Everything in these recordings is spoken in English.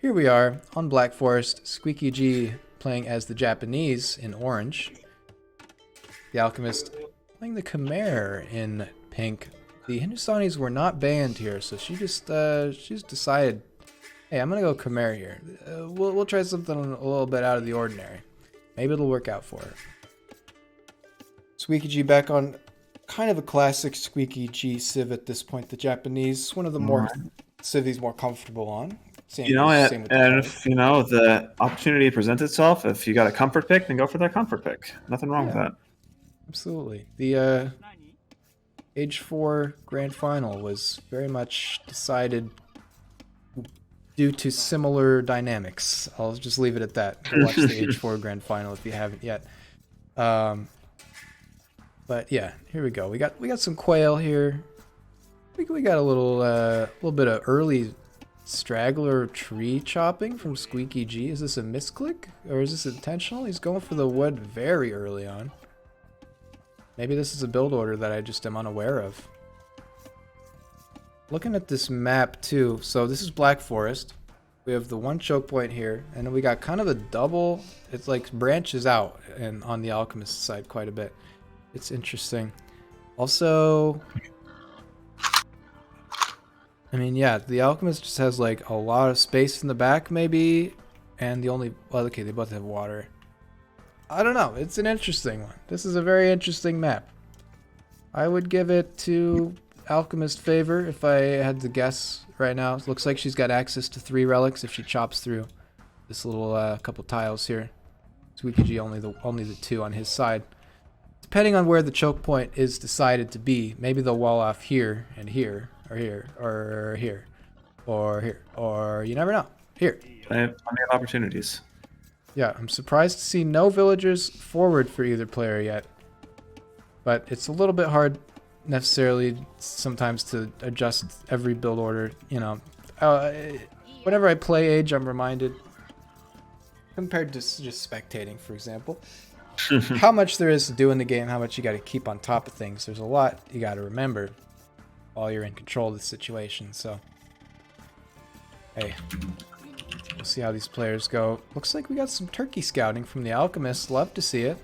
here we are on Black Forest, squeekyg playing as the Japanese in orange, the Alchemist playing the Khmer in pink. The Hindustanis were not banned here, so she's decided, hey, I'm gonna go Khmer here. We'll try something a little bit out of the ordinary. Maybe it'll work out for her. squeekyg back on kind of a classic squeekyg civ at this point. The Japanese, one of the more civ he's more comfortable on. Same with the and card. if the opportunity presents itself, if you got a comfort pick, then go for that comfort pick. Nothing wrong with that. Absolutely. The Age 4 Grand Final was very much decided due to similar dynamics. I'll just leave it at that. Go watch the Age 4 Grand Final if you haven't yet. But yeah, here we go. We got some quail here. We got a little bit of early straggler tree chopping from squeekyg. Is this a misclick or is this intentional? He's going for the wood very early on. Maybe this is a build order that I just am unaware of. Looking at this map too, so this is Black Forest. We have the one choke point here, and then we got kind of a double. It's like branches out and on the Alchemist side quite a bit. It's interesting. Also, I mean, yeah, the Alchemist just has like a lot of space in the back maybe, and well, okay, they both have water. I don't know. It's an interesting one. This is a very interesting map. I would give it to Alchemist favor if I had to guess right now. It looks like she's got access to 3 relics if she chops through this little couple tiles here. squeekyg only the 2 on his side. Depending on where the choke point is decided to be, maybe they'll wall off here and here, or here, or here, or here, or you never know. Here. Plenty of opportunities. Yeah, I'm surprised to see no villagers forward for either player yet. But it's a little bit hard necessarily sometimes to adjust every build order, you know. Whenever I play Age, I'm reminded, compared to just spectating, for example, how much there is to do in the game, how much you got to keep on top of things. There's a lot you got to remember while you're in control of the situation, so hey. We'll see how these players go. Looks like we got some turkey scouting from the Alchemist. Love to see it.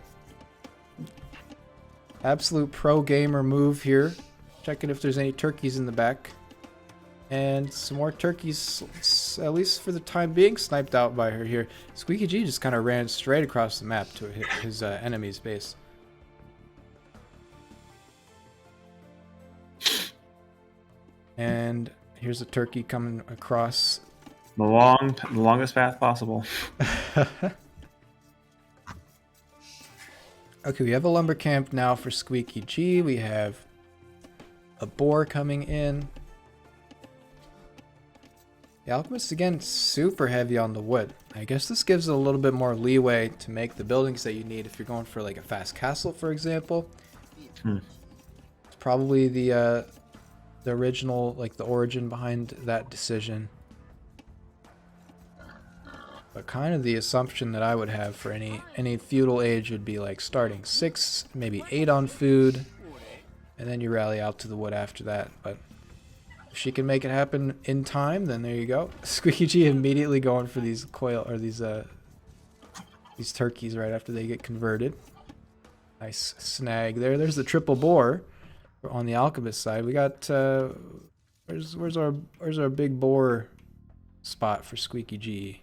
Absolute pro gamer move here. Checking if there's any turkeys in the back. And some more turkeys, at least for the time being, sniped out by her here. squeekyg just kind of ran straight across the map to his enemy's base. And here's a turkey coming across. The longest path possible. Okay, we have a lumber camp now for squeekyg. We have a boar coming in. The Alchemist, again, super heavy on the wood. I guess this gives it a little bit more leeway to make the buildings that you need if you're going for like a fast castle, for example. It's probably the original, like the origin behind that decision. But kind of the assumption that I would have for any feudal age would be like starting 6, maybe 8 on food, and then you rally out to the wood after that. But if she can make it happen in time, then there you go. squeekyg immediately going for these quail or these turkeys right after they get converted. Nice snag there. There's the triple boar on the Alchemist side. We got where's our big boar spot for squeekyg?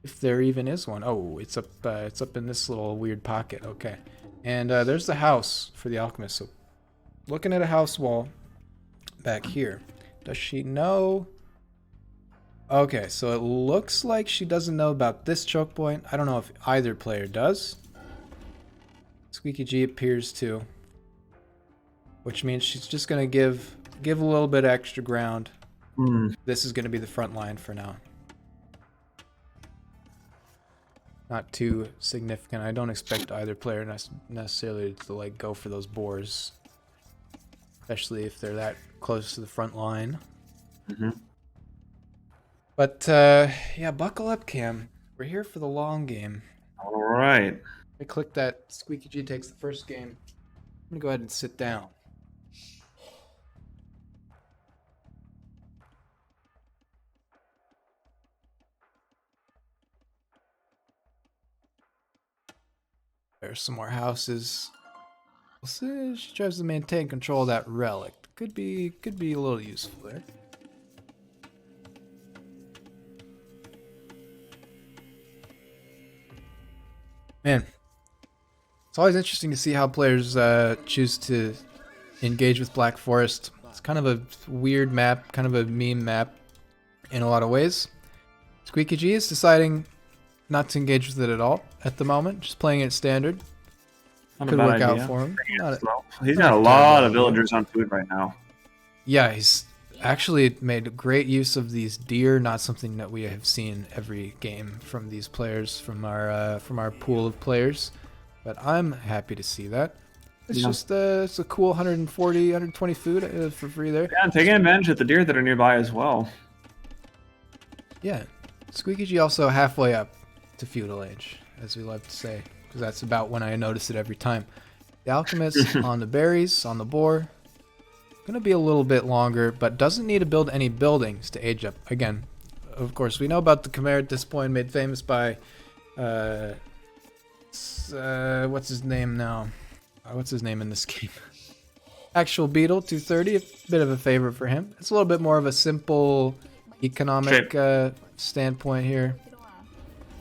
If there even is one. Oh, it's up in this little weird pocket. Okay. And there's the house for the Alchemist. So looking at a house wall back here. Does she know? Okay, so it looks like she doesn't know about this choke point. I don't know if either player does. squeekyg appears to. Which means she's just going to give a little bit extra ground. This is going to be the front line for now. Not too significant. I don't expect either player necessarily to like go for those boars, especially if they're that close to the front line. But yeah, buckle up, Cam. We're here for the long game. All right. I click that. squeekyg takes the first game. I'm gonna go ahead and sit down. There's some more houses. We'll see. She tries to maintain control of that relic. Could be a little useful there. Man, it's always interesting to see how players choose to engage with Black Forest. It's kind of a weird map, kind of a meme map in a lot of ways. squeekyg is deciding not to engage with it at all at the moment, just playing it standard. Could work out for him. He's got a lot of villagers on food right now. Yeah, he's actually made great use of these deer, not something that we have seen every game from these players, from our pool of players. But I'm happy to see that. It's just it's a cool 140, 120 food for free there. Yeah, and taking advantage of the deer that are nearby as well. Yeah, squeekyg also halfway up to feudal age, as we love to say, because that's about when I notice it every time. The alchemist on the berries, on the boar. Gonna be a little bit longer, but doesn't need to build any buildings to age up. Again, of course, we know about the Khmer at this point, made famous by what's his name now? What's his name in this game? Actual Beetle 230, a bit of a favorite for him. It's a little bit more of a simple economic standpoint here.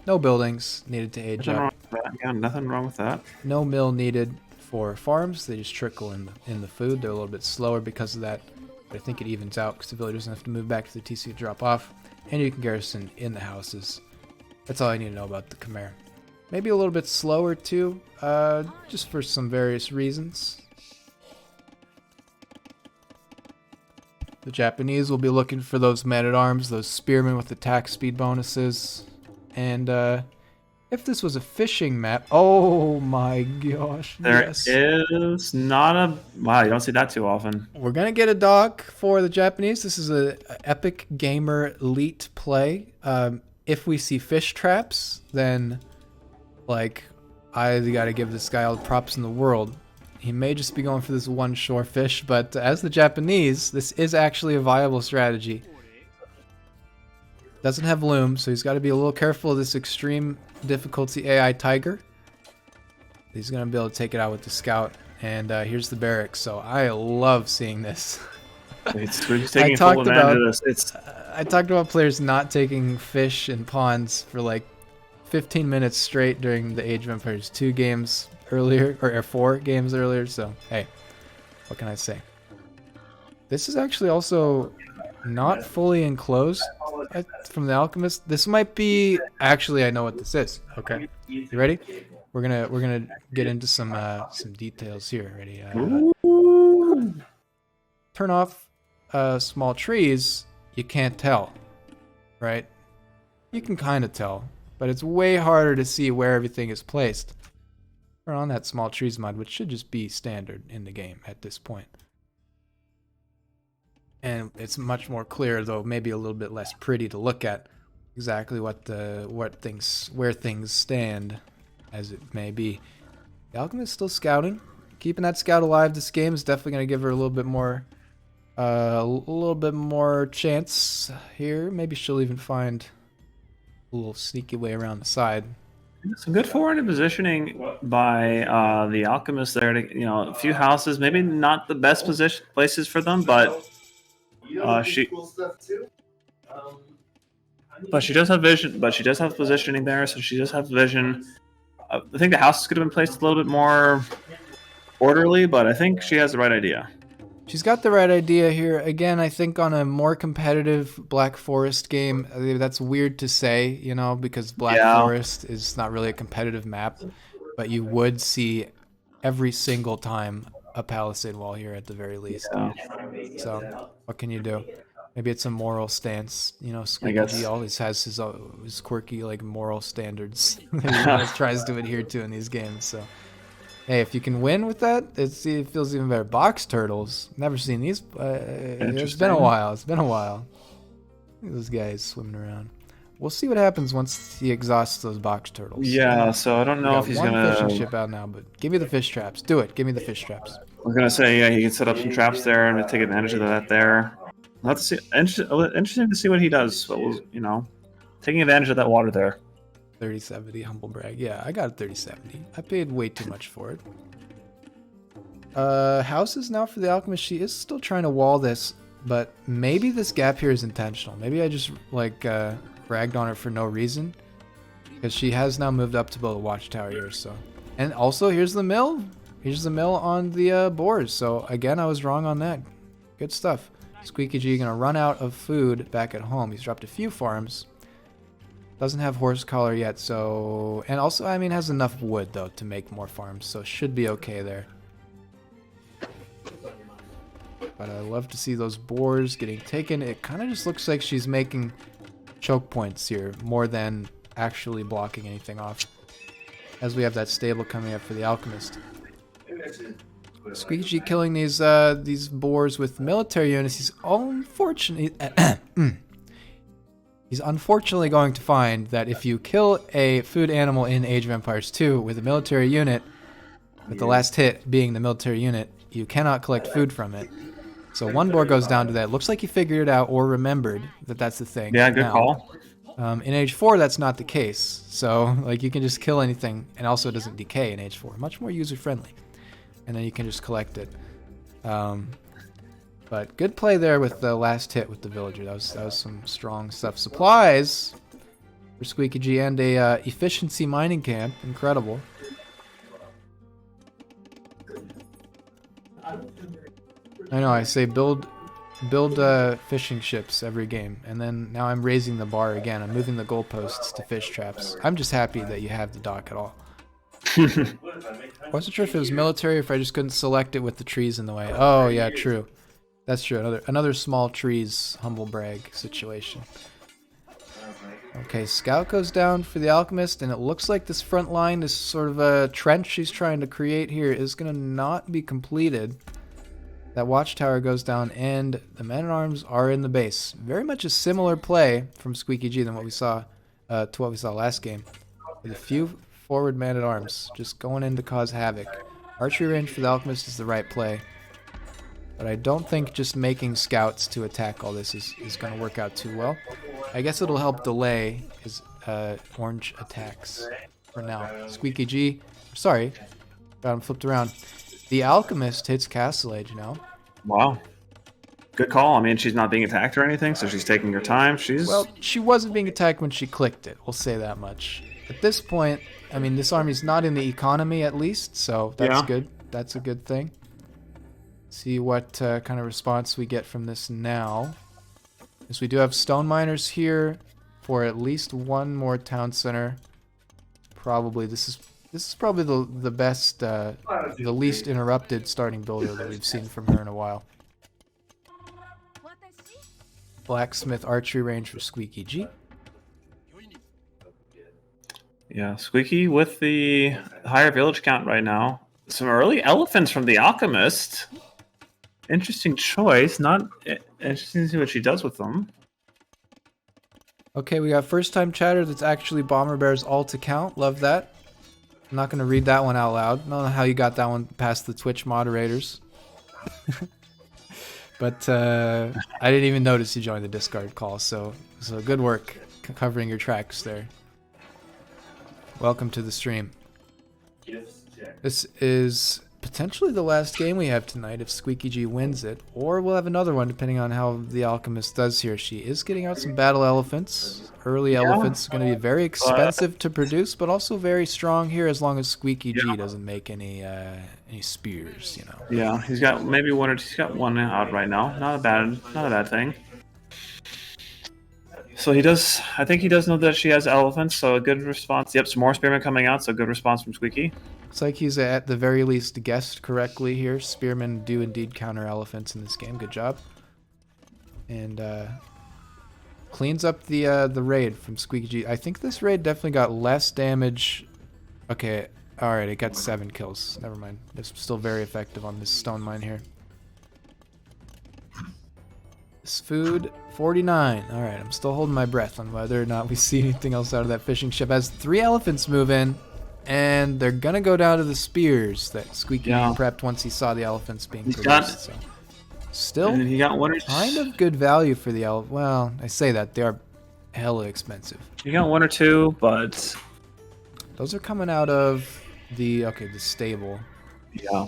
No buildings needed to age up. Yeah, nothing wrong with that. No mill needed for farms. They just trickle in the food. They're a little bit slower because of that, but I think it evens out because the village doesn't have to move back to the TC to drop off, and you can garrison in the houses. That's all I need to know about the Khmer. Maybe a little bit slower too, just for some various reasons. The Japanese will be looking for those men-at-arms, those spearmen with attack speed bonuses. And if this was a fishing map, oh my gosh, there is not a... Wow, you don't see that too often. We're going to get a dock for the Japanese. This is a epic gamer elite play. If we see fish traps, then... like, I got to give this guy all the props in the world. He may just be going for this one shore fish, but as the Japanese, this is actually a viable strategy. Doesn't have loom, so he's got to be a little careful of this extreme difficulty AI tiger. He's going to be able to take it out with the scout. And here's the barracks, so I love seeing this. He's taking full advantage of this. I talked about players not taking fish in ponds for like 15 minutes straight during the Age of Empires 2 games earlier, or 4 games earlier, so hey, what can I say? This is actually also not fully enclosed from the Alchemist. This might be, actually I know what this is. Okay, you ready? We're gonna get into some details here. Ready? Turn off small trees. You can't tell, right? You can kind of tell, but it's way harder to see where everything is placed. We're on that small trees mod, which should just be standard in the game at this point. And it's much more clear, though maybe a little bit less pretty to look at exactly where things stand, as it may be. The Alchemist is still scouting, keeping that scout alive. This game is definitely going to give her a little bit more chance here. Maybe she'll even find a little sneaky way around the side. Some good forward positioning by the Alchemist there. To, a few houses, maybe not the best places for them, but she does have vision. But she does have positioning there, so she does have vision. I think the houses could have been placed a little bit more orderly, but I think she has the right idea. She's got the right idea here. Again, I think on a more competitive Black Forest game, that's weird to say, because Black Forest is not really a competitive map, but you would see every single time a palisade wall here at the very least. Yeah. So, what can you do? Maybe it's a moral stance. squeekyg always has his quirky moral standards that he tries to adhere to in these games. So. Hey, if you can win with that, it feels even better. Box turtles. Never seen these. It's been a while. Look at those guys swimming around. We'll see what happens once he exhausts those box turtles. Yeah, so I don't know if he's going to... fishing ship out now, but give me the fish traps. Do it. Give me the fish traps. I was going to say, yeah, he can set up some traps there and take advantage of that there. We'll have to see. Interesting to see what he does. But taking advantage of that water there. 3070, humble brag. Yeah, I got a 3070. I paid way too much for it. Houses now for the alchemist. She is still trying to wall this, but maybe this gap here is intentional. Maybe I just like bragged on her for no reason, because she has now moved up to build a watchtower here. So, and also here's the mill. Here's the mill on the boars. So again, I was wrong on that. Good stuff. squeekyg gonna run out of food back at home. He's dropped a few farms. Doesn't have horse collar yet, so, and also I mean has enough wood though to make more farms, so should be okay there. But I love to see those boars getting taken. It kind of just looks like she's making choke points here more than actually blocking anything off. As we have that stable coming up for the alchemist. squeekyg killing these boars with military units. He's unfortunately going to find that if you kill a food animal in Age of Empires 2 with a military unit, with the last hit being the military unit, you cannot collect food from it. So one boar goes down to that. Looks like he figured it out or remembered that that's the thing. Yeah, good call. In Age 4, that's not the case. So like you can just kill anything, and also it doesn't decay in Age 4. Much more user-friendly. And then you can just collect it. But good play there with the last hit with the villager. That was some strong stuff. Supplies for squeekyg and a efficiency mining camp. Incredible. I know, I say build fishing ships every game, and then now I'm raising the bar again. I'm moving the goalposts to fish traps. I'm just happy that you have the dock at all. Wasn't sure if it was military or if I just couldn't select it with the trees in the way. Oh yeah, true. That's true. Another small trees humble brag situation. Okay, scout goes down for the alchemist, and it looks like this front line, this sort of a trench she's trying to create here, is gonna not be completed. That watchtower goes down, and the men-at-arms are in the base. Very much a similar play from squeekyg than what we saw to what we saw last game. With a few forward man-at-arms just going in to cause havoc. Archery range for the alchemist is the right play, but I don't think just making scouts to attack all this is going to work out too well. I guess it'll help delay his orange attacks for now. squeekyg, sorry, got him flipped around. The alchemist hits Castle Age now. Wow. Good call. I mean, she's not being attacked or anything, so she's taking her time. Well, she wasn't being attacked when she clicked it. We'll say that much. At this point, I mean, this army's not in the economy at least, so that's good. That's a good thing. See what kind of response we get from this now. Yes, we do have stone miners here for at least one more town center. Probably this is probably the best, the least interrupted starting builder that we've seen from her in a while. Blacksmith archery range for squeekyg. Yeah, Squeaky with the higher village count right now. Some early elephants from the alchemist. Interesting choice. Not interesting to see what she does with them. Okay, we got first time chatter that's actually Bomber Bear's alt account. Love that. I'm not going to read that one out loud. I don't know how you got that one past the Twitch moderators. But I didn't even notice you joined the Discord call, so good work covering your tracks there. Welcome to the stream. This is potentially the last game we have tonight if squeekyg wins it, or we'll have another one depending on how the alchemist does here. She is getting out some battle elephants. Early elephants are going to be very expensive to produce, but also very strong here as long as squeekyg doesn't make any spears, you know. Yeah, he's got maybe one or two. He's got one out right now. Not a bad thing. So he does. I think he does know that she has elephants. So a good response. Yep, some more spearmen coming out. So good response from Squeaky. Looks like he's at the very least guessed correctly here. Spearmen do indeed counter elephants in this game. Good job. And cleans up the raid from squeekyg. I think this raid definitely got less damage. Okay, all right, it got 7 kills. Never mind. It's still very effective on this stone mine here. This food, 49. All right, I'm still holding my breath on whether or not we see anything else out of that fishing ship. As 3 elephants move in, and they're gonna go down to the spears that Squeaky prepped once he saw the elephants being produced. So. Still, he got one or kind of good value for the elephant. Well, I say that they are hella expensive. You got 1 or 2, but Those are coming out of the stable. Yeah.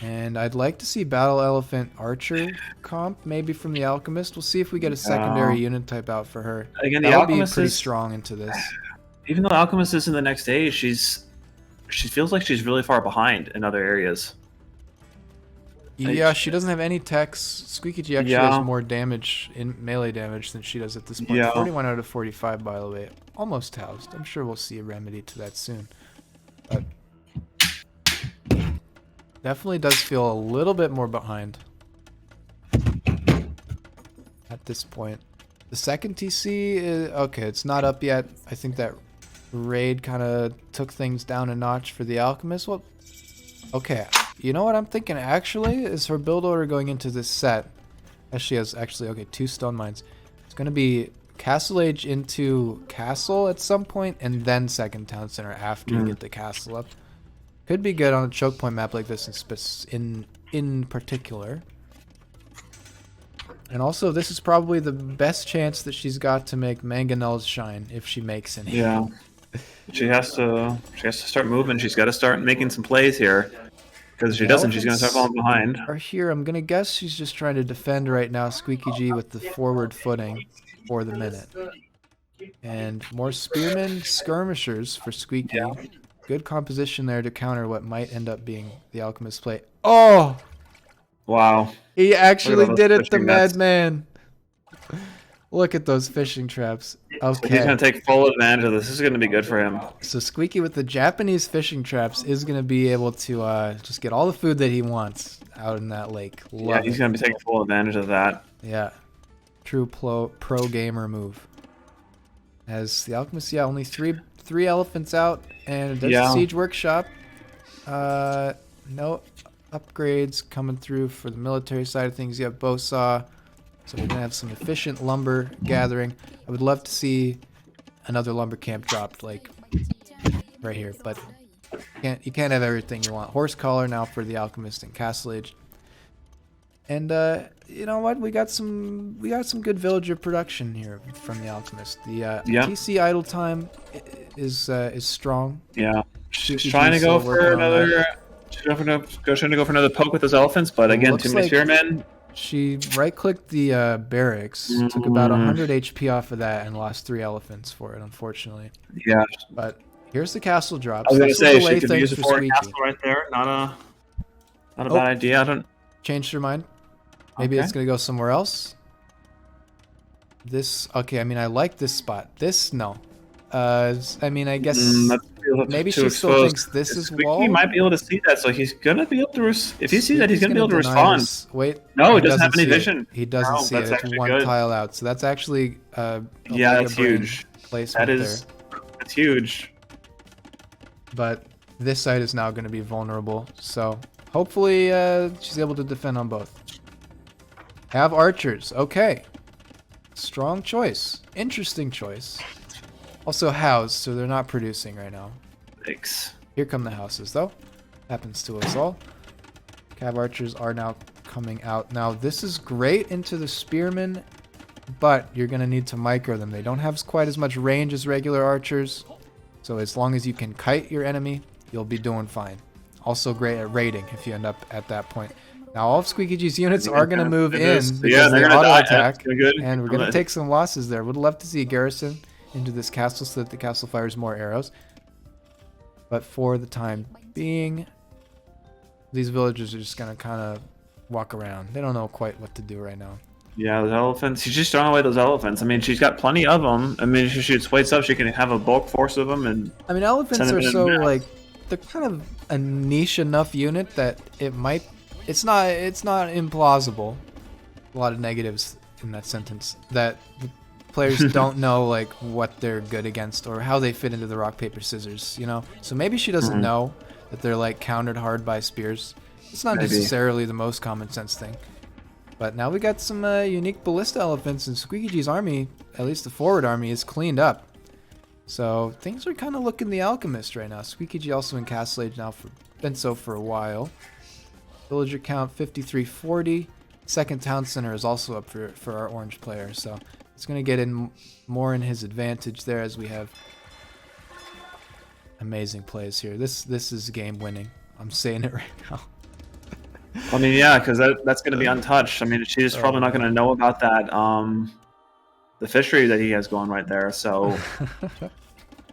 And I'd like to see Battle Elephant Archer comp, maybe from the Alchemist. We'll see if we get a secondary unit type out for her. Again, the That would be Alchemist pretty is strong into this. even though Alchemist is in the next stage, she feels like she's really far behind in other areas. Yeah, she doesn't have any techs. squeekyg actually has more damage in melee damage than she does at this point. Yeah. 41 out of 45, by the way. Almost housed. I'm sure we'll see a remedy to that soon. But definitely does feel a little bit more behind at this point. The second TC is okay. It's not up yet. I think that raid kind of took things down a notch for the Alchemist. Well, okay. You know what I'm thinking actually is her build order going into this set. As she has actually 2 stone mines. It's gonna be Castle Age into Castle at some point, and then second town center after you get the castle up. Could be good on a choke point map like this in particular. And also, this is probably the best chance that she's got to make mangonels shine if she makes any. Yeah, she has to start moving. She's got to start making some plays here, because if she doesn't, she's gonna start falling behind. Are here? I'm gonna guess she's just trying to defend right now, squeekyg with the forward footing for the minute. And more spearmen skirmishers for Squeaky. Yeah. Good composition there to counter what might end up being the Alchemist play. Oh! Wow. He actually did it, the fishing nets. madman. Look at those fishing traps. So Okay. he's gonna take full advantage of this. This is gonna be good for him. So Squeaky with the Japanese fishing traps is going to be able to just get all the food that he wants out in that lake. Yeah, he's gonna be taking full advantage of that. Yeah. True pro gamer move. As the Alchemist, yeah, only three elephants out, and there's a siege workshop. No upgrades coming through for the military side of things. You have bow saw, so we're gonna have some efficient lumber gathering. I would love to see another lumber camp dropped like right here, but you can't have everything you want. Horse collar now for the Alchemist and Castle Age. And you know what? We got some good villager production here from the Alchemist. The TC idle time is strong. Yeah, she's trying to go for another. Trying to go for another poke with those elephants, but again, too many spearmen. She right-clicked the barracks, took about 100 HP off of that, and lost 3 elephants for it, unfortunately. Yeah. But here's the castle drops. I was gonna say she could use a forward castle right there. Not a bad idea. I don't. Changed her mind. Maybe it's gonna go somewhere else. This I mean, I like this spot. This no. I mean, I guess maybe she still thinks this is wall. He might be able to see that, so he's gonna be able to. If he sees that, he's gonna be able to respond. Wait, no, he doesn't have any vision. He doesn't see it. It's one tile out, so that's actually yeah, that's huge. That is that's huge. But this side is now going to be vulnerable, so hopefully she's able to defend on both. Have archers, okay. Strong choice, interesting choice. Also housed, so they're not producing right now. Thanks. Here come the houses, though. Happens to us all. Cav archers are now coming out. Now, this is great into the spearmen, but you're going to need to micro them. They don't have quite as much range as regular archers, so as long as you can kite your enemy, you'll be doing fine. Also great at raiding if you end up at that point. Now, all of squeekyg's units are going to move in because they auto-attack, and we're going to take some losses there. Would love to see a garrison into this castle so that the castle fires more arrows. But for the time being, these villagers are just going to kind of walk around. They don't know quite what to do right now. Yeah, those elephants. She's just throwing away those elephants. I mean, she's got plenty of them. I mean, if she shoots weights up, she can have a bulk force of them. And I mean, elephants are so, like, they're kind of a niche enough unit that it might... It's not implausible. A lot of negatives in that sentence. That the players don't know, like, what they're good against or how they fit into the rock, paper, scissors, you know? So maybe she doesn't know that they're, like, countered hard by spears. It's not necessarily the most common sense thing. But now we got some unique ballista elephants, and squeekyg's army, at least the forward army, is cleaned up. So things are kind of looking the Alchemist right now. squeekyg also in Castle Age now, been so for a while. Villager count 5340. Second town center is also up for our orange player, so it's going to get in more in his advantage there as we have amazing plays here. This is game winning. I'm saying it right now. I mean, yeah, because that's going to be untouched. I mean, she's probably not going to know about that, the fishery that he has going right there. So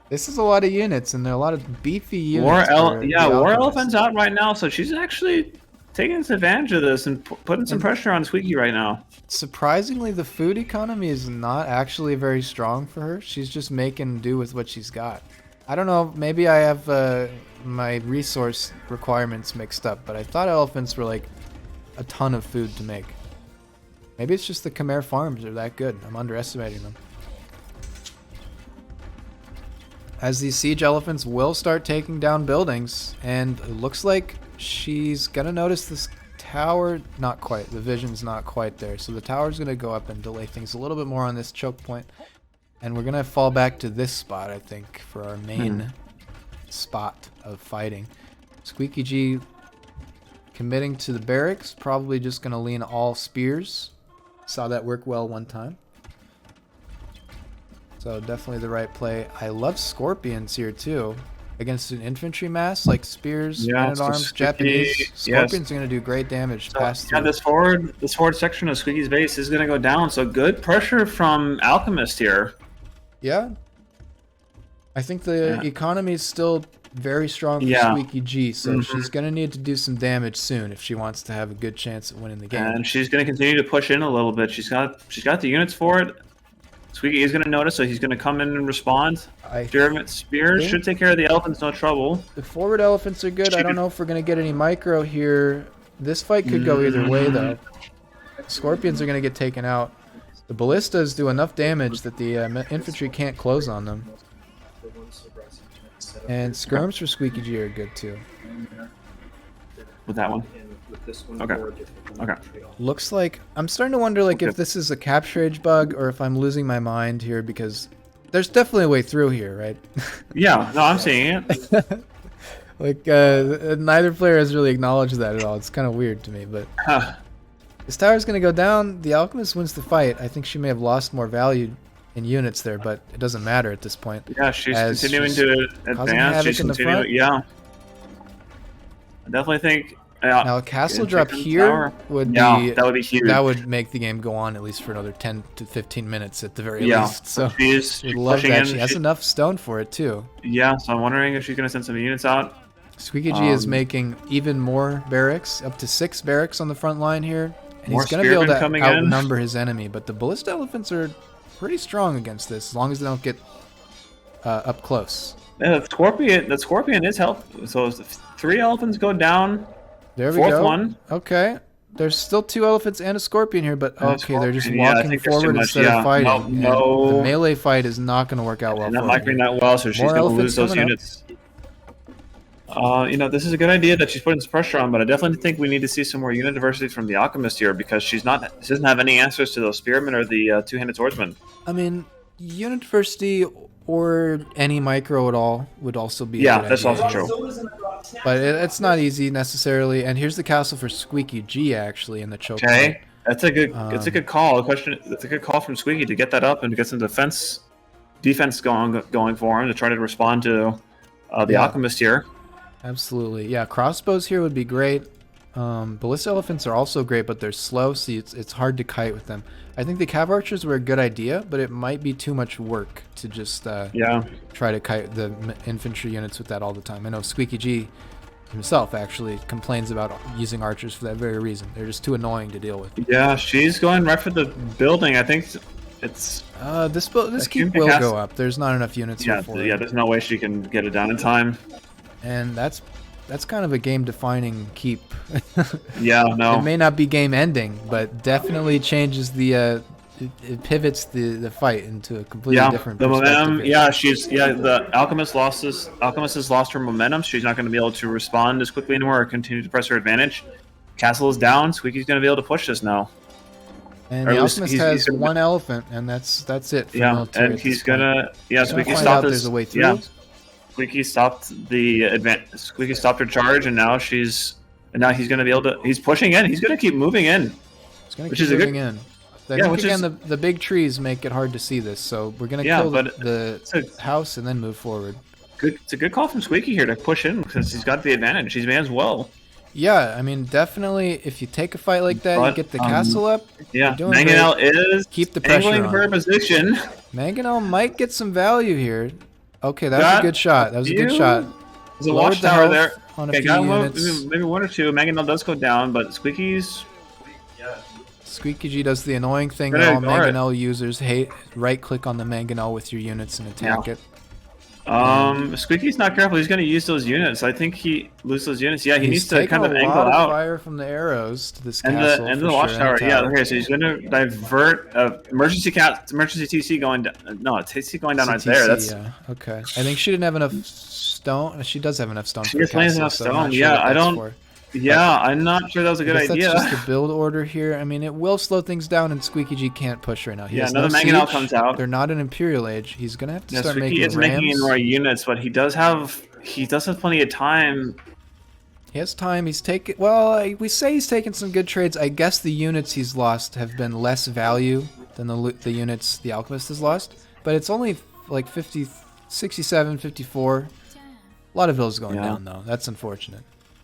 this is a lot of units, and there are a lot of beefy units. War Elephant's out right now, so she's actually taking advantage of this and putting some pressure on Squeaky right now. Surprisingly, the food economy is not actually very strong for her. She's just making do with what she's got. I don't know, maybe I have my resource requirements mixed up, but I thought elephants were like a ton of food to make. Maybe it's just the Khmer farms are that good. I'm underestimating them. As these siege elephants will start taking down buildings, and it looks like she's gonna notice this tower. Not quite. The vision's not quite there. So the tower's gonna go up and delay things a little bit more on this choke point. And we're gonna fall back to this spot, I think, for our main spot of fighting. squeekyg committing to the barracks, probably just gonna lean all spears. Saw that work well one time. So definitely the right play. I love scorpions here too. Against an infantry mass like spears, men-at-arms, Japanese, scorpions are gonna do great damage. So, this forward section of Squeaky's base is gonna go down. So good pressure from Alchemist here. Yeah, I think the economy is still very strong for squeekyg, so she's gonna need to do some damage soon if she wants to have a good chance at winning the game. And she's gonna continue to push in a little bit. She's got the units for it. Squeaky is going to notice, so he's going to come in and respond. Spears should take care of the elephants, no trouble. The forward elephants are good. I don't know if we're going to get any micro here. This fight could go either way, though. Scorpions are going to get taken out. The ballistas do enough damage that the infantry can't close on them. And skirms for squeakyg are good, too. With that one? Okay. Okay. Looks like I'm starting to wonder like if this is a capture age bug or if I'm losing my mind here, because there's definitely a way through here, right? Yeah, no, I'm seeing it. Like neither player has really acknowledged that at all. It's kind of weird to me, but this tower's gonna go down. The Alchemist wins the fight. I think she may have lost more value in units there, but it doesn't matter at this point. Yeah, she's continuing to advance. She's continuing. Yeah, I definitely think. Yeah. Now a castle drop here would be that would be huge. That would make the game go on at least for another 10 to 15 minutes at the very least. So she's love that. She has enough stone for it too. Yeah, so I'm wondering if she's gonna send some units out. squeakyg is making even more barracks, up to 6 barracks on the front line here, and he's gonna be able to outnumber his enemy. But the ballista elephants are pretty strong against this, as long as they don't get up close. Yeah, the scorpion is helpful. So 3 elephants go down. There we go. One. Okay. There's still 2 elephants and a scorpion here, but okay, they're just walking forward instead of fighting. No. The melee fight is not going to work out well. Not microing that well, so she's going to lose those units. You know, this is a good idea that she's putting some pressure on, but I definitely think we need to see some more unit diversity from the Alchemist here, because she doesn't have any answers to those spearmen or the two-handed swordsmen. I mean, unit diversity or any micro at all would also be that's also true. But it's not easy necessarily. And here's the castle for squeakyg actually in the choke. Okay, that's a good good call. That's a good call from Squeaky to get that up and to get some defense going for him to try to respond to the Alchemist here. Absolutely, yeah. Crossbows here would be great. Ballista elephants are also great, but they're slow, so it's hard to kite with them. I think the cav archers were a good idea, but it might be too much work to just try to kite the infantry units with that all the time. I know squeakyg himself actually complains about using archers for that very reason. They're just too annoying to deal with. Yeah, she's going right for the building. I think it's this keep will go up. There's not enough units here for it. Yeah, there's no way she can get it down in time. And that's kind of a game-defining keep. Yeah, no. It may not be game-ending, but definitely changes the it pivots the fight into a completely different perspective. Momentum. The Alchemist has lost her momentum. She's not going to be able to respond as quickly anymore or continue to press her advantage. Castle is down. Squeaky's going to be able to push this now. And the Alchemist has 1 elephant, and that's it for military. And he's gonna Squeaky stopped this. There's a way through. Yeah. Squeaky stopped Squeaky stopped her charge, and now he's going to be able to. He's pushing in. He's going to keep moving in. He's going to keep moving in. The big trees make it hard to see this, so we're going to kill the house and then move forward. It's a good call from Squeaky here to push in because he's got the advantage. He's as well. Yeah, I mean, definitely, if you take a fight like that, you get the castle up. Yeah, you're doing Mangonel great. is Keep the pressure angling on. for a position. Mangonel might get some value here. Okay, that was a good shot. That was a good shot. There's a watchtower there. On a Okay, few units. maybe one or two. Mangonel does go down, but Squeaky's... squeakyg does the annoying thing that all Mangonel users hate. Right-click on the Mangonel with your units and attack it. Squeaky's not careful. He's going to use those units. I think he loses those units. Yeah, he needs to kind of angle out. Fire from the arrows to this castle. And the watchtower. Yeah, okay. So he's going to divert emergency TC going down. No, TC going down right there. That's yeah. Okay. I think she didn't have enough stone. She does have enough stone. She has enough stone. Yeah, I don't. Yeah, I'm not sure that was a good idea. That's just a build order here. I mean, it will slow things down, and squeakyg can't push right now. He has another no Mangonel siege. comes out. They're not an Imperial Age. He's gonna have to start Squeaky making is rams. making more units, but he does have plenty of time. He has time. He's taken. Well, we say he's taken some good trades. I guess the units he's lost have been less value than the units the Alchemist has lost. But it's only like 50, 67, 54. A lot of villas going down though. That's unfortunate.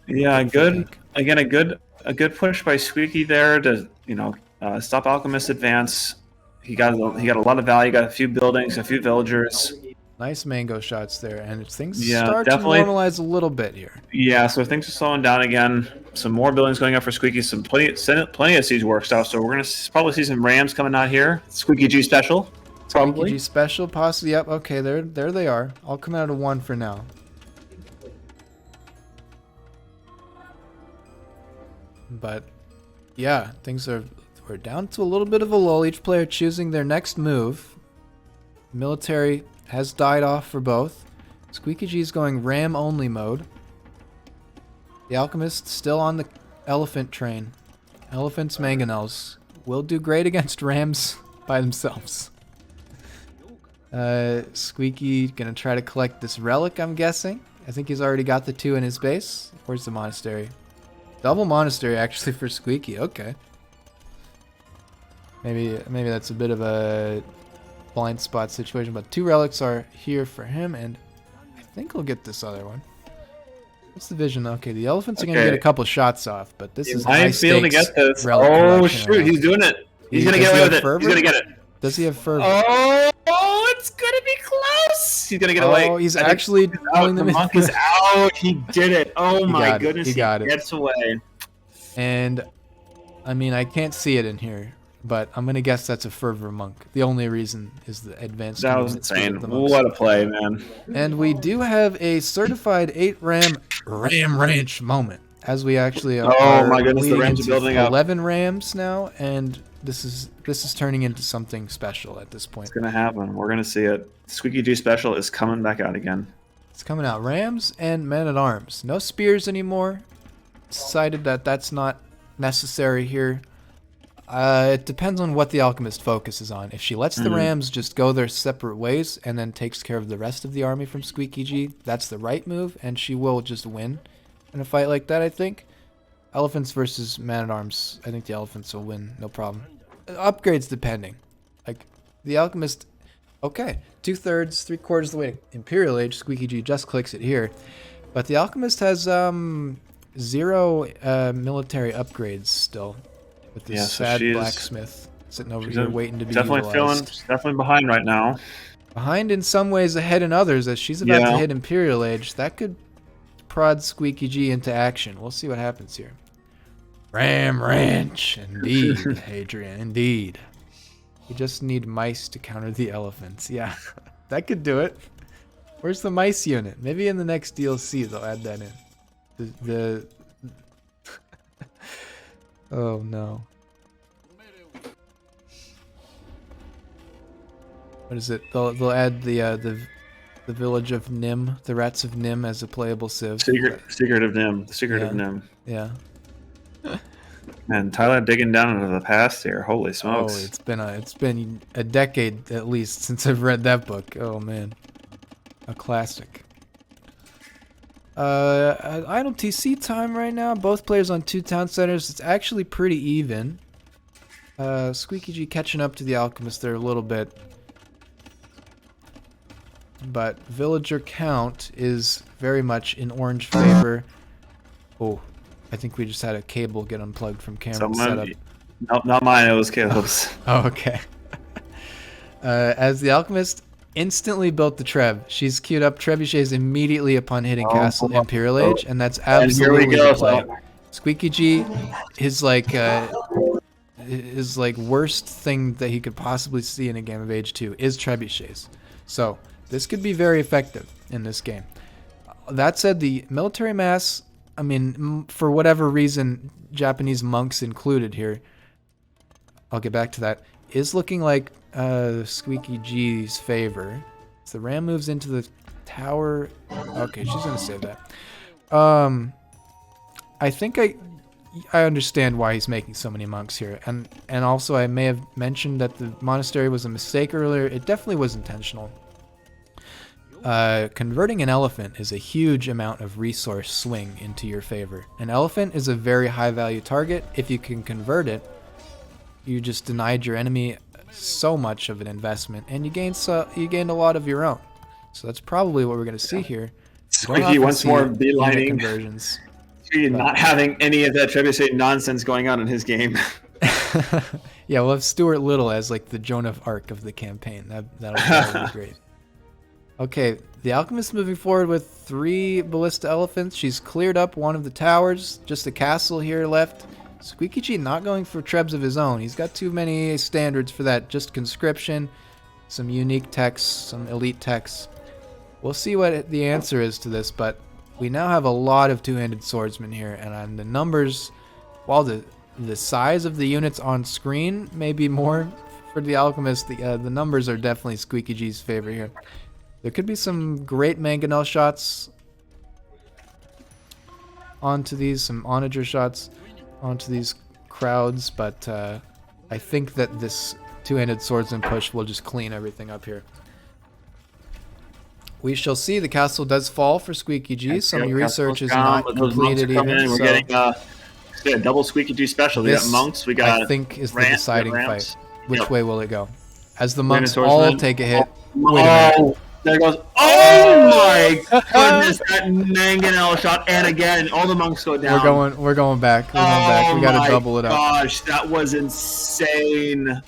Yeah, good. Again, a good push by Squeaky there to stop Alchemist advance. He got a lot of value. Got a few buildings, a few villagers. Nice mango shots there, and things start to normalize a little bit here. Yeah, so things are slowing down again. Some more buildings going up for Squeaky. Plenty of siege work stuff. So we're gonna probably see some rams coming out here. squeakyg special. Probably. squeakyg special, possibly. Yep. Okay, there they are. I'll come out of one for now. But yeah, we're down to a little bit of a lull. Each player choosing their next move. Military has died off for both. squeakyg is going ram only mode. The Alchemist still on the elephant train. Elephants, Mangonels will do great against rams by themselves. Squeaky gonna try to collect this relic, I'm guessing. I think he's already got the 2 in his base. Where's the monastery? Double monastery actually for Squeaky. Okay. Maybe that's a bit of a blind spot situation, but 2 relics are here for him, and I think he'll get this other one. What's the vision? Okay, the elephants are gonna get a couple shots off, but this is high stakes. Be able to get this. Oh shoot, he's doing it. He's gonna get away with it. He's gonna get it. Does he have fervor? Oh, it's gonna be close. He's gonna get away. Oh, he's actually pulling them in. The monk is out. He did it. Oh my goodness, he got it. Gets away. And I mean, I can't see it in here, but I'm gonna guess that's a fervor monk. The only reason is the advanced. That was insane. What a play, man. And we do have a certified 8 ram ranch moment, as we actually are. Oh my goodness, the rams are building up. 11 rams now, and this is turning into something special at this point. It's gonna happen. We're gonna see it. squeakyg special is coming back out again. It's coming out. Rams and men at arms. No spears anymore. Decided that that's not necessary here. It depends on what the Alchemist focuses on. If she lets the rams just go their separate ways and then takes care of the rest of the army from squeakyg, that's the right move, and she will just win in a fight like that, I think. Elephants versus man-at-arms. I think the elephants will win, no problem. Upgrades depending. Like, the Alchemist... Okay, 2/3, 3/4 of the way to Imperial Age. squeakyg just clicks it here. But the Alchemist has 0 military upgrades still. With this sad blacksmith sitting over here waiting to be utilized. Definitely behind right now. Behind in some ways, ahead in others. As she's about to hit Imperial Age, that could prod squeakyg into action. We'll see what happens here. Ram Ranch, indeed, Adrian, indeed. We just need mice to counter the elephants. Yeah, that could do it. Where's the mice unit? Maybe in the next DLC they'll add that in. Oh no. What is it? They'll add the village of Nim, the rats of Nim, as a playable civ. Secret of Nim. The secret of Nim. Yeah. Man, Tyler digging down into the past here. Holy smokes! Oh, it's been a decade at least since I've read that book. Oh man, a classic. Idle TC time right now. Both players on 2 town centers. It's actually pretty even. squeakyg catching up to the Alchemist there a little bit. but villager count is very much in orange favor. Oh, I think we just had a cable get unplugged from camera setup. No, not mine. It was Caleb's. Oh, okay. As the Alchemist instantly built the Treb, she's queued up trebuchets immediately upon hitting Castle Imperial Age, and that's absolutely the play. Squeaky G, his worst thing that he could possibly see in a game of Age 2 is trebuchets. So this could be very effective in this game. That said, the military mass, I mean, for whatever reason, Japanese monks included here, I'll get back to that, is looking like Squeaky G's favor. So the ram moves into the tower. Okay, she's gonna save that. I think I understand why he's making so many monks here, and also I may have mentioned that the monastery was a mistake earlier. It definitely was intentional. Converting an elephant is a huge amount of resource swing into your favor. An elephant is a very high value target. If you can convert it, you just denied your enemy so much of an investment, and you gained a lot of your own. So that's probably what we're going to see here. Squeaky once more beelining conversions. Not having any of that trebuchet nonsense going on in his game. Yeah, we'll have Stuart Little as like the Joan of Arc of the campaign. That'll be great. Okay, the Alchemist moving forward with 3 ballista elephants. She's cleared up one of the towers. Just a castle here left. Squeaky G not going for trebs of his own. He's got too many standards for that. Just conscription, some unique techs, some elite techs. We'll see what the answer is to this, but we now have a lot of two-handed swordsmen here, and on the numbers, while the size of the units on screen may be more for the Alchemist, the numbers are definitely Squeaky G's favor here. There could be some great mangonel shots onto these, some onager shots onto these crowds, but I think that this two-handed swordsman push will just clean everything up here. We shall see. The castle does fall for Squeaky G. Some of your research is not completed even. We're getting a double Squeaky G special. We got monks. We got I think is the deciding fight. Which way will it go? As the monks all take a hit. Wait a minute. There goes. Oh my goodness! That mangonel shot, and again, all the monks go down. We're going back. We're going back. We gotta double it up. Gosh, that was insane.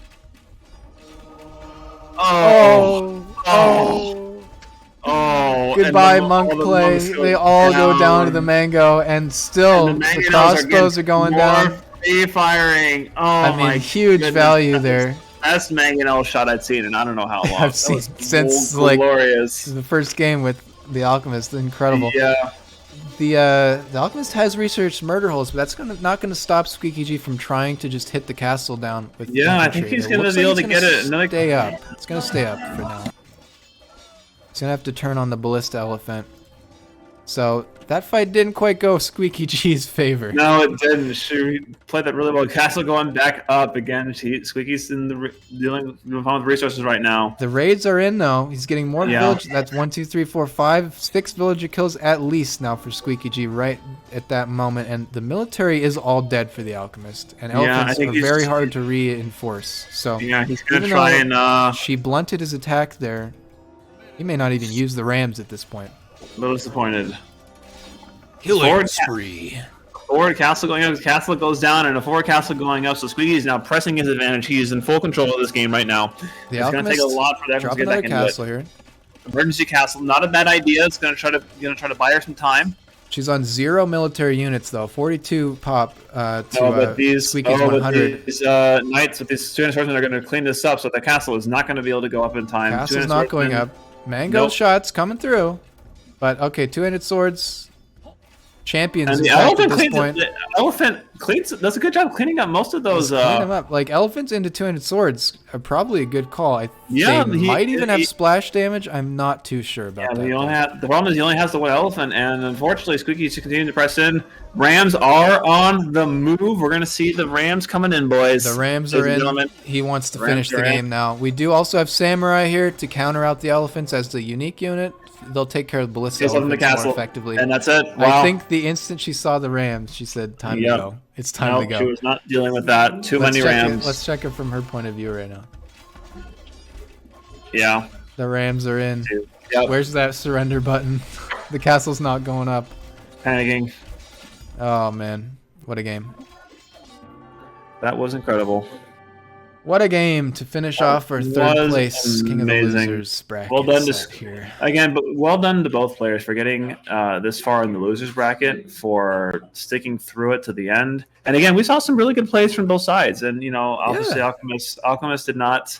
Goodbye, monk play. They all go down to the mango, and still the crossbows are going down. Free firing. Oh my huge value there. Best mangonel shot I'd seen in I don't know how long. I've seen since glorious. The first game with the Alchemist. Incredible. Yeah. The Alchemist has researched murder holes, but that's not gonna stop Squeaky G from trying to just hit the castle down with. Yeah, I think he's gonna be able to get it. Stay up. It's gonna stay up for now. He's gonna have to turn on the ballista elephant. So that fight didn't quite go Squeaky G's favor. No, it didn't. She played that really well. Castle going back up again. Squeaky's dealing with resources right now. The raids are in though. He's getting more village. That's 1, 2, 3, 4, 5, 6 villager kills at least now for Squeaky G right at that moment. And the military is all dead for the Alchemist. And elephants are very hard to reinforce. So yeah, he's gonna try and. She blunted his attack there. He may not even use the rams at this point. A little disappointed. Killing spree. Forward castle going up. His castle goes down, and a forward castle going up. So Squeaky is now pressing his advantage. He is in full control of this game right now. It's going to take a lot for them to get back into castle here. Emergency castle, not a bad idea. It's going to try to buy her some time. She's on 0 military units though. 42 pop to Squeaky's 100. These knights with these 200 swordsmen are going to clean this up, so the castle is not going to be able to go up in time. Castle's not going up. Mango shots coming through, but okay, 200 swords. Champions and the elephant cleans. The elephant cleans. Does a good job cleaning up most of those. Clean them up. Like elephants into 200 swords are probably a good call. They might even have splash damage. I'm not too sure about that. The problem is he only has the one elephant, and unfortunately, Squeaky's continuing to press in. Rams are on the move. We're going to see the Rams coming in, boys. The Rams are in. He wants to finish the game now. We do also have Samurai here to counter out the elephants as the unique unit. They'll take care of the ballista elephants more effectively. And that's it. Wow. I think the instant she saw the Rams, she said, time to go. It's time to go. She was not dealing with that. Too many Rams. Let's check it from her point of view right now. Yeah. The Rams are in. Yep. Where's that surrender button? The castle's not going up. Panicking. Oh man, what a game! That was incredible. What a game to finish That off our third was place King of the amazing. Losers bracket. Well done to set here. again, but well done to both players for getting this far in the losers bracket, for sticking through it to the end. And again, we saw some really good plays from both sides. And you know, obviously, Yeah. Alchemist did not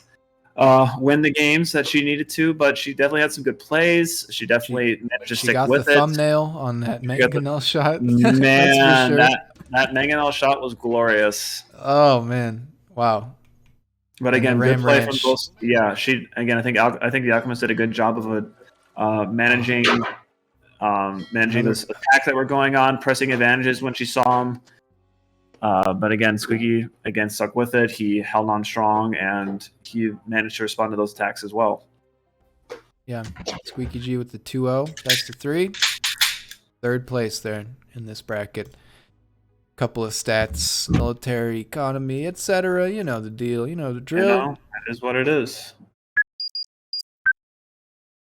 win the games that she needed to, but she definitely had some good plays. She definitely managed to She stick got with the it. thumbnail on that got the- mangonel shot. Man, That's for sure. that mangonel shot was glorious. Oh man, wow. But And the again, good Ram play Ranch. from both. Yeah, she again. I think the Alchemist did a good job of managing those attacks that were going on, pressing advantages when she saw them. But again, Squeaky again stuck with it. He held on strong, and he managed to respond to those attacks as well. Yeah, Squeaky G with the 2-0, best of 3. Third place there in this bracket. Couple of stats, military, economy, etc. You know the deal. You know the drill. You know, that is what it is.